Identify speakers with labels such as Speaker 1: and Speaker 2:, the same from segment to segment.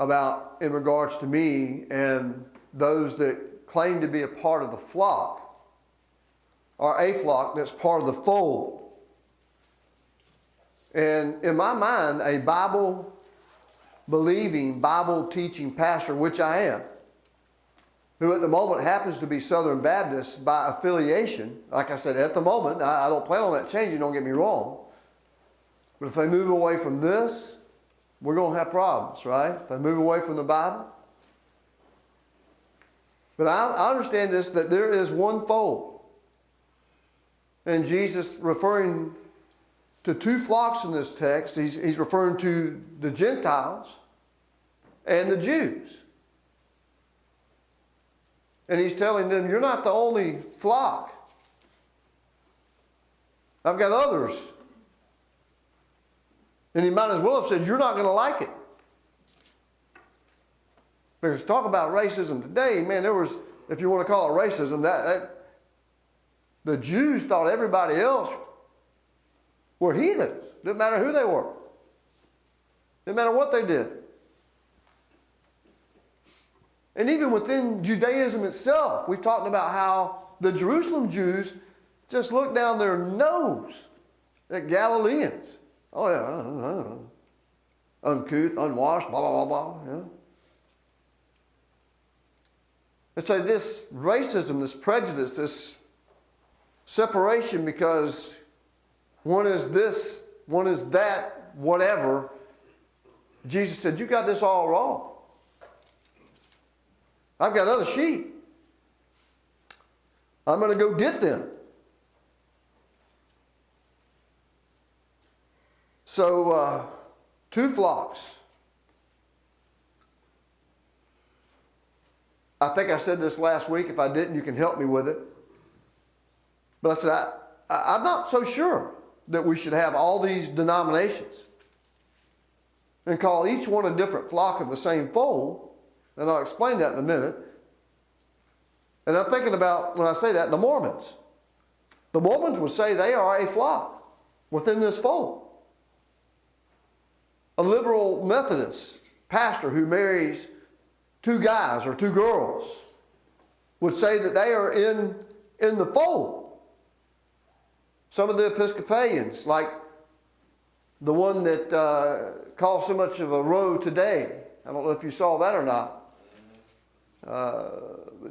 Speaker 1: about in regards to me and those that claim to be a part of the flock, or a flock that's part of the fold. And in my mind, a Bible-believing, Bible-teaching pastor, which I am, who at the moment happens to be Southern Baptist by affiliation. Like I said, at the moment, I don't plan on that changing, don't get me wrong. But if they move away from this, we're going to have problems, right? If they move away from the Bible. But I understand this, that there is one fold. And Jesus, referring to two flocks in this text, he's referring to the Gentiles and the Jews. And he's telling them, you're not the only flock. I've got others. And he might as well have said, you're not going to like it. Because talk about racism today, man, there was, if you want to call it racism, the Jews thought everybody else were heathens. Didn't matter who they were. Didn't matter what they did. And even within Judaism itself, we've talked about how the Jerusalem Jews just looked down their nose at Galileans. Oh yeah, uncouth, unwashed, blah, blah, blah, blah. Yeah. And so this racism, this prejudice, this separation because one is this, one is that, whatever. Jesus said, you got this all wrong. I've got other sheep. I'm going to go get them. So, two flocks. I think I said this last week. If I didn't, you can help me with it. But I said, I'm not so sure that we should have all these denominations and call each one a different flock of the same fold. And I'll explain that in a minute. And I'm thinking about, when I say that, the Mormons. The Mormons would say they are a flock within this fold. A liberal Methodist pastor who marries two guys or two girls would say that they are in the fold. Some of the Episcopalians, like the one that caused so much of a row today, I don't know if you saw that or not.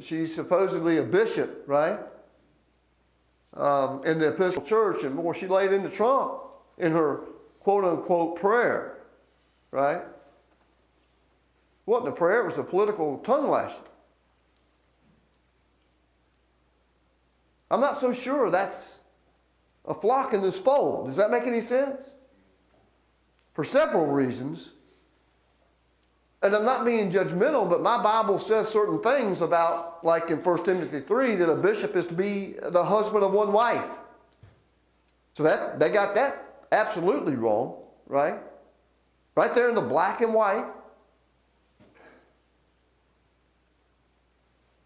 Speaker 1: She's supposedly a bishop, right? In the Episcopal Church, and more, she laid into Trump in her quote-unquote prayer, right? Wasn't a prayer, it was a political tongue lashing. I'm not so sure that's a flock in this fold. Does that make any sense? For several reasons. And I'm not being judgmental, but my Bible says certain things about, like in 1 Timothy 3, that a bishop is to be the husband of one wife. So that they got that absolutely wrong, right? Right there in the black and white.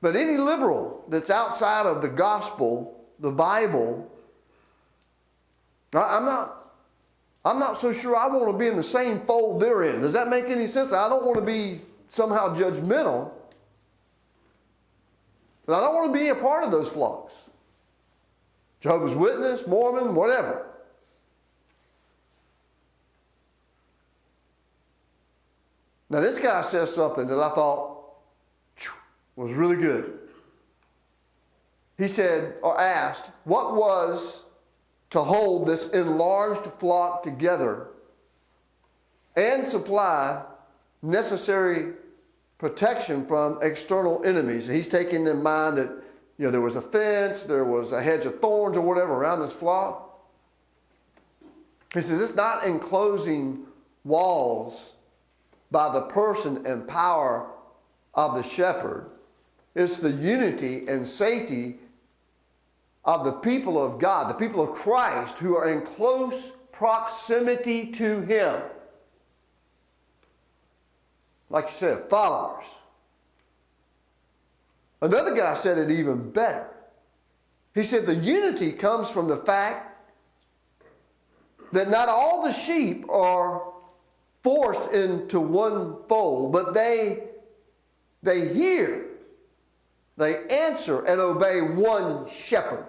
Speaker 1: But any liberal that's outside of the gospel, the Bible, I'm not so sure I want to be in the same fold they're in. Does that make any sense? I don't want to be somehow judgmental, but I don't want to be a part of those flocks. Jehovah's Witness, Mormon, whatever. Now this guy says something that I thought was really good. He said, or asked, what was to hold this enlarged flock together and supply necessary protection from external enemies? And he's taking in mind that, you know, there was a fence, there was a hedge of thorns or whatever around this flock. He says it's not enclosing walls by the person and power of the shepherd. It's the unity and safety of the people of God, the people of Christ, who are in close proximity to Him. Like you said, followers. Another guy said it even better. He said the unity comes from the fact that not all the sheep are forced into one fold, but they hear, they answer and obey one shepherd.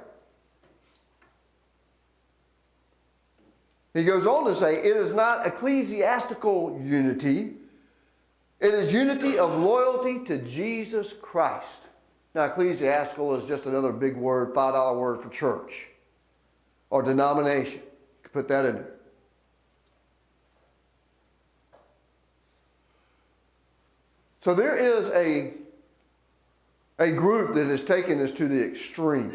Speaker 1: He goes on to say, it is not ecclesiastical unity. It is unity of loyalty to Jesus Christ. Now, ecclesiastical is just another big word, $5 word for church or denomination. You can put that in there. So there is a group that has taken this to the extreme.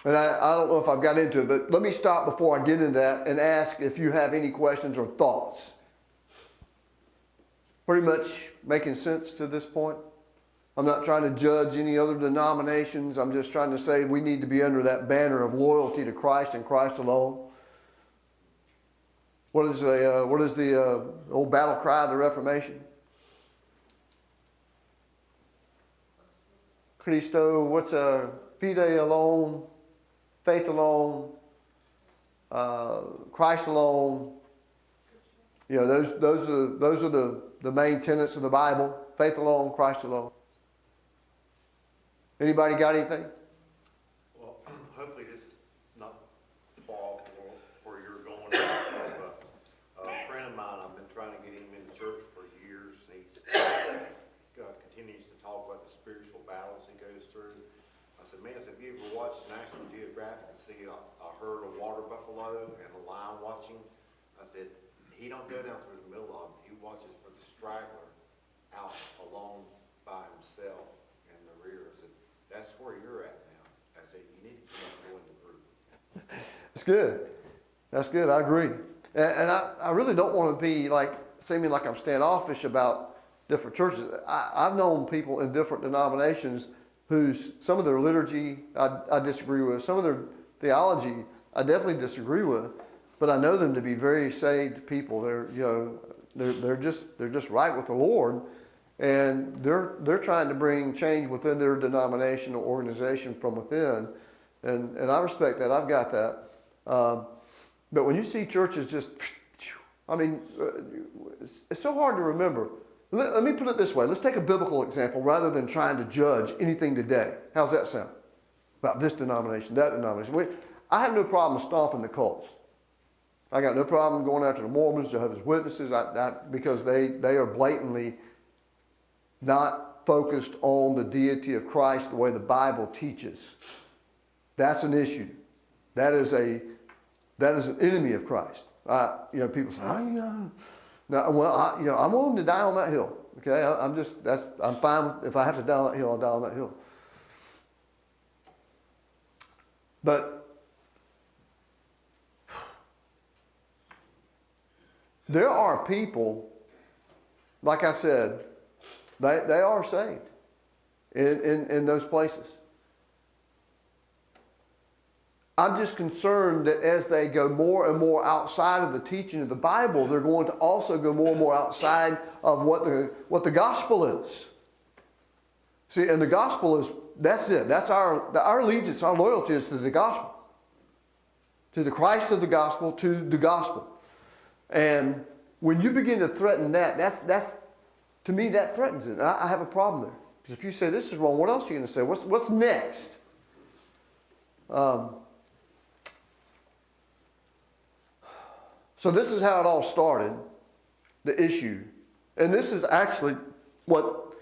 Speaker 1: And I don't know if I've got into it, but let me stop before I get into that and ask if you have any questions or thoughts. Pretty much making sense to this point? I'm not trying to judge any other denominations. I'm just trying to say we need to be under that banner of loyalty to Christ and Christ alone. What is the old battle cry of the Reformation? Christo, what's fide alone, faith alone, Christ alone. You know, those are the main tenets of the Bible. Faith alone, Christ alone. Anybody got anything?
Speaker 2: Well, hopefully this is not far from where you're going. A friend of mine, I've been trying to get him into church for years. He continues to talk about the spiritual battles he goes through. I said, man, have you ever watched National Geographic and see a herd of water buffalo and a lion watching? I said, he don't go down through the middle of them. He watches for the straggler out alone by himself in the rear. I said, that's where you're at now. I said, you need to come and join the group.
Speaker 1: That's good. That's good. I agree. And I really don't want to be seeming like I'm standoffish about different churches. I've known people in different denominations whose some of their liturgy I disagree with. Some of their theology I definitely disagree with. But I know them to be very saved people. They're just right with the Lord. And they're trying to bring change within their denomination or organization from within. And I respect that. I've got that. But when you see churches just, I mean, it's so hard to remember. Let me put it this way. Let's take a biblical example rather than trying to judge anything today. How's that sound? About this denomination, that denomination. I have no problem stomping the cults. I got no problem going after the Mormons, Jehovah's Witnesses, because they are blatantly not focused on the deity of Christ the way the Bible teaches. That's an issue. That is an enemy of Christ. People say, no, well, I'm willing to die on that hill. Okay, I'm fine if I have to die on that hill, I'll die on that hill. But there are people, like I said, they are saved in those places. I'm just concerned that as they go more and more outside of the teaching of the Bible, they're going to also go more and more outside of what the gospel is. See, and the gospel is, that's it. That's our allegiance, our loyalty is to the gospel. To the Christ of the gospel, to the gospel. And when you begin to threaten that, that's to me, that threatens it. I have a problem there. Because if you say this is wrong, what else are you going to say? What's next? So this is how it all started, the issue. And this is actually what,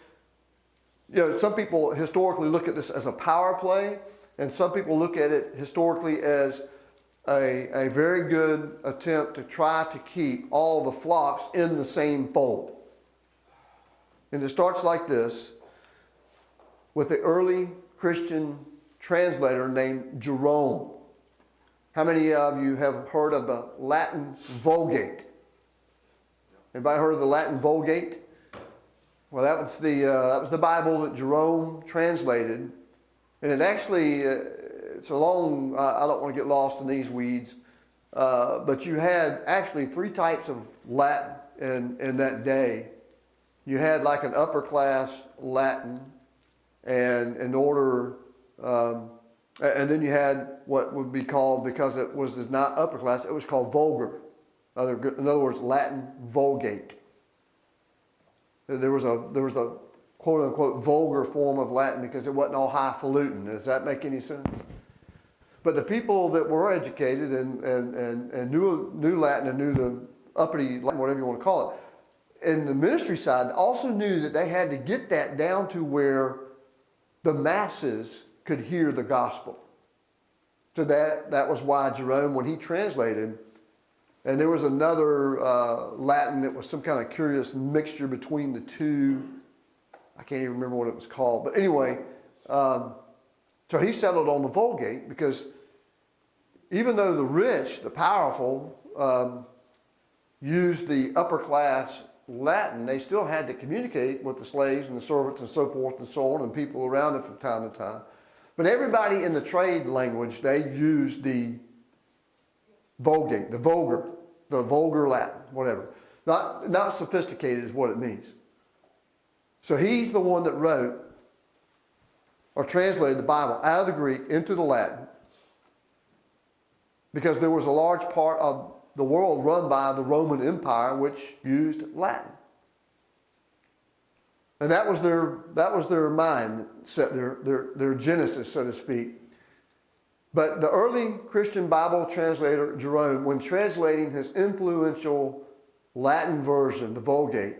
Speaker 1: some people historically look at this as a power play, and some people look at it historically as a very good attempt to try to keep all the flocks in the same fold. And it starts like this, with the early Christian translator named Jerome. How many of you have heard of the Latin Vulgate? Anybody heard of the Latin Vulgate? Well, that was the Bible that Jerome translated. And it actually, it's a long, I don't want to get lost in these weeds, but you had actually 3 types of Latin in that day. You had like an upper class Latin, and and then you had what would be called, because it was not upper class, it was called vulgar. In other words, Latin Vulgate. There was a quote unquote vulgar form of Latin because it wasn't all highfalutin. Does that make any sense? But the people that were educated and knew Latin and knew the uppity Latin, whatever you want to call it, in the ministry side also knew that they had to get that down to where the masses could hear the gospel. So that was why Jerome, when he translated, and there was another Latin that was some kind of curious mixture between the two. I can't even remember what it was called. But anyway, so he settled on the Vulgate because even though the rich, the powerful, used the upper class Latin, they still had to communicate with the slaves and the servants and so forth and so on and people around them from time to time. But everybody in the trade language, they used the Vulgate, the vulgar Latin, whatever. Not sophisticated is what it means. So he's the one that wrote or translated the Bible out of the Greek into the Latin because there was a large part of the world run by the Roman Empire which used Latin. And that was their mind set, their genesis, so to speak. But the early Christian Bible translator Jerome, when translating his influential Latin version, the Vulgate,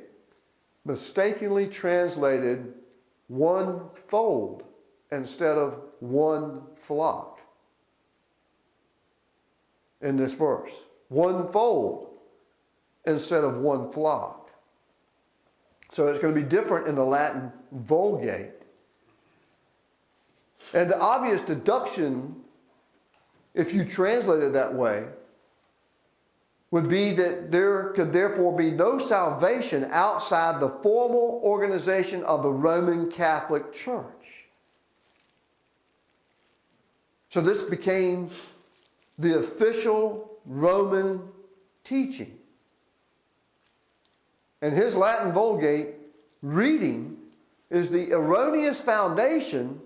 Speaker 1: mistakenly translated one fold instead of one flock in this verse. One fold instead of one flock. So it's going to be different in the Latin Vulgate. And the obvious deduction, if you translate it that way, would be that there could therefore be no salvation outside the formal organization of the Roman Catholic Church. So this became the official Roman teaching. And his Latin Vulgate reading is the erroneous foundation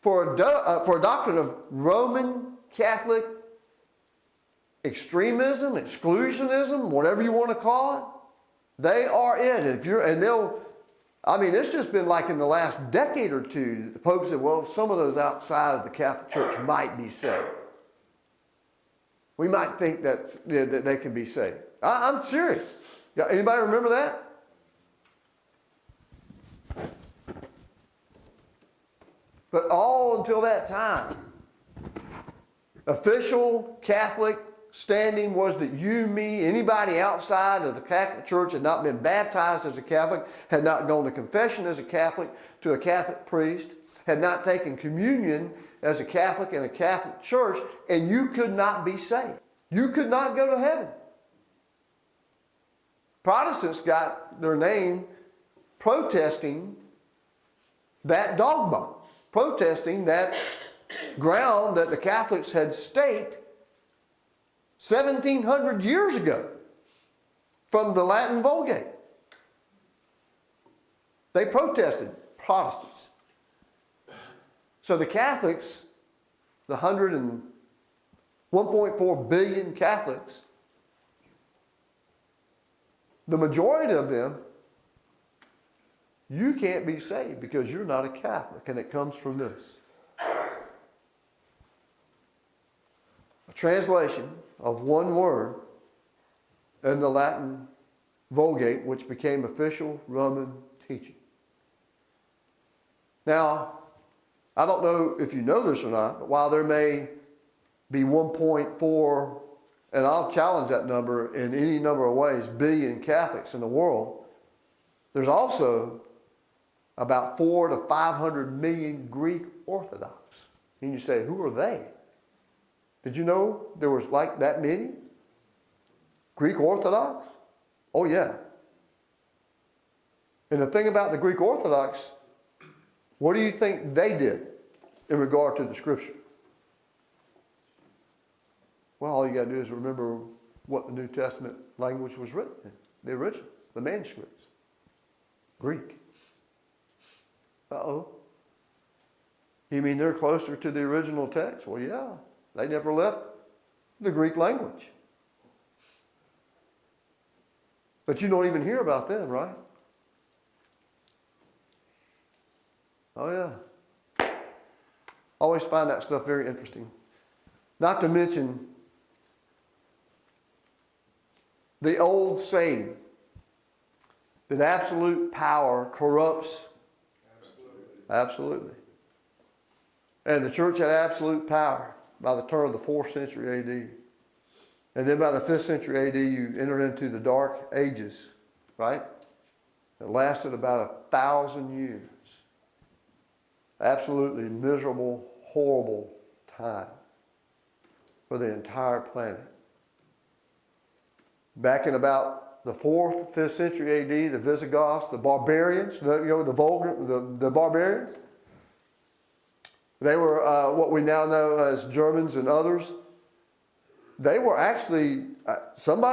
Speaker 1: for a doctrine of Roman Catholic extremism, exclusionism, whatever you want to call it. They are it. It's just been like in the last decade or two, the Pope said, well, some of those outside of the Catholic Church might be saved. We might think that they can be saved. I'm serious. Anybody remember that? But all until that time, official Catholic standing was that you, me, anybody outside of the Catholic Church had not been baptized as a Catholic, had not gone to confession as a Catholic to a Catholic priest, had not taken communion as a Catholic in a Catholic church, and you could not be saved. You could not go to heaven. Protestants got their name protesting that dogma, protesting that ground that the Catholics had staked 1,700 years ago from the Latin Vulgate. They protested, Protestants. So the Catholics, the 1.4 billion Catholics, the majority of them, you can't be saved because you're not a Catholic, and it comes from this. A translation of one word in the Latin Vulgate, which became official Roman teaching. Now, I don't know if you know this or not, but while there may be 1.4, and I'll challenge that number in any number of ways, billion Catholics in the world, there's also about 400 to 500 million Greek Orthodox. And you say, who are they? Did you know there was like that many Greek Orthodox? Oh yeah. And the thing about the Greek Orthodox, what do you think they did in regard to the Scripture? Well, all you got to do is remember what the New Testament language was written in, the original, the manuscripts. Greek. Uh-oh. You mean they're closer to the original text? Well, yeah. They never left the Greek language. But you don't even hear about them, right? Oh, yeah. Always find that stuff very interesting. Not to mention the old saying that absolute power corrupts. Absolutely. And the church had absolute power by the turn of the 4th century AD. And then by the 5th century AD, you entered into the Dark Ages, right? It lasted about 1,000 years. Absolutely miserable, horrible time for the entire planet. Back in about the 4th, 5th century AD, the Visigoths, the barbarians, the barbarians, they were what we now know as Germans and others. They were actually, somebody